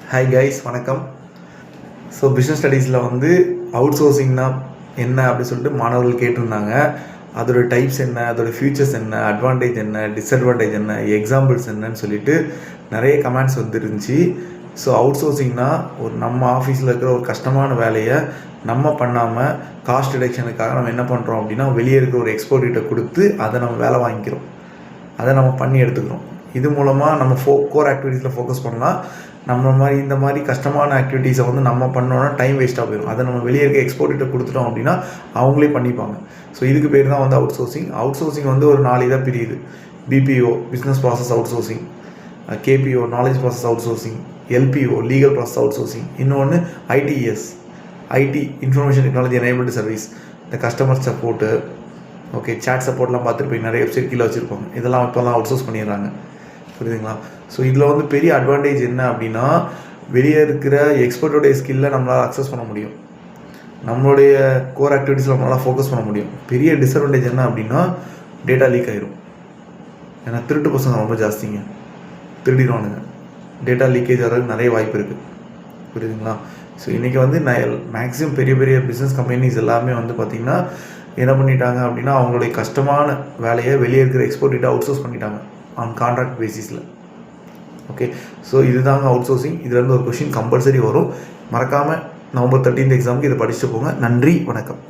Hi guys, வணக்கம். So business ஸ்டடீஸில் வந்து out சோர்சிங்னா என்ன அப்படி சொல்லிட்டு மாணவர்கள் கேட்டிருந்தாங்க. அதோட டைப்ஸ் என்ன, அதோட ஃபியூச்சர்ஸ் என்ன, அட்வான்டேஜ் என்ன, டிஸ்அட்வான்டேஜ் என்ன, எக்ஸாம்பிள்ஸ் என்னன்னு சொல்லிட்டு நிறைய கமெண்ட்ஸ் வந்துருந்துச்சு. ஸோ அவுட் சோர்சிங்னா நம்ம ஆஃபீஸில் இருக்கிற ஒரு கஷ்டமான வேலையை நம்ம பண்ணாமல் காஸ்ட் ரிடக்ஷனுக்காக நம்ம என்ன பண்ணுறோம் அப்படின்னா, வெளியே இருக்கிற ஒரு எக்ஸ்போர்ட்டிட்ட கொடுத்து அதை நம்ம வேலை வாங்கிக்கிறோம், அதை நம்ம பண்ணி எடுத்துக்கிறோம். இது மூலமாக நம்ம கோர் ஆக்டிவிட்டீஸில் ஃபோக்கஸ் பண்ணலாம். இந்த மாதிரி கஷ்டமான ஆக்டிவிட்டீஸை வந்து நம்ம பண்ணோன்னா டைம் வேஸ்ட்டாக போயிடும். அதை நம்ம வெளியே இருக்க எக்ஸ்போர்ட்டிட்ட கொடுத்துட்டோம் அப்படின்னா அவங்களே பண்ணிப்பாங்க. ஸோ இதுக்கு பேர் தான் வந்து அவுட் சோர்சிங். அவுட் சோர்சிங் வந்து ஒரு 4 இதாக பிரியுது. BPO, business process outsourcing; KPO, knowledge process outsourcing; LPO, legal process outsourcing; இன்னொன்று ITES, IT information technology enabled service. இந்த கஸ்டமர் சப்போர்ட்டு, ஓகே, சேட் சப்போர்ட்லாம் பார்த்துருப்பீங்க, நிறைய வெப்சைட் கீழே வச்சுருப்பாங்க. இதெல்லாம் இப்போல்லாம் அவுட் சோர்ஸ் பண்ணிடுறாங்க, புரியுதுங்களா? ஸோ இதில் வந்து பெரிய அட்வான்டேஜ் என்ன அப்படின்னா, வெளியே இருக்கிற எக்ஸ்பர்ட்டோடைய ஸ்கில்லை நம்மளால் அக்சஸ் பண்ண முடியும், நம்மளுடைய கோர் ஆக்டிவிட்டீஸில் நம்மளால் ஃபோக்கஸ் பண்ண முடியும். பெரிய டிஸ்அட்வான்டேஜ் என்ன அப்படின்னா, டேட்டா லீக் ஆகிரும். ஏன்னா திருட்டு பசங்க ரொம்ப ஜாஸ்திங்க, திருடிடுவானுங்க. டேட்டா லீக்கேஜ் ஆகிறதுக்கு நிறைய வாய்ப்பு இருக்குது, புரியுதுங்களா? ஸோ இன்றைக்கி வந்து மேக்ஸிமம் பெரிய பெரிய பிஸ்னஸ் கம்பெனிஸ் எல்லாமே வந்து பார்த்திங்கன்னா என்ன பண்ணிட்டாங்க அப்படின்னா, அவங்களுடைய கஷ்டமான வேலையை வெளியே இருக்கிற எக்ஸ்போர்ட்டிட்ட அவுட் சோர்ஸ் பண்ணிட்டாங்க ஆன் கான்ட்ராக்ட் பேசிஸில். ஓகே, ஸோ இதுதாங்க அவுட் சோர்சிங். இதுலேருந்து ஒரு கொஷின் கம்பல்சரி வரும். மறக்காமல் November 13 எக்ஸாமுக்கு இதை படிச்சுட்டு போங்க. நன்றி, வணக்கம்.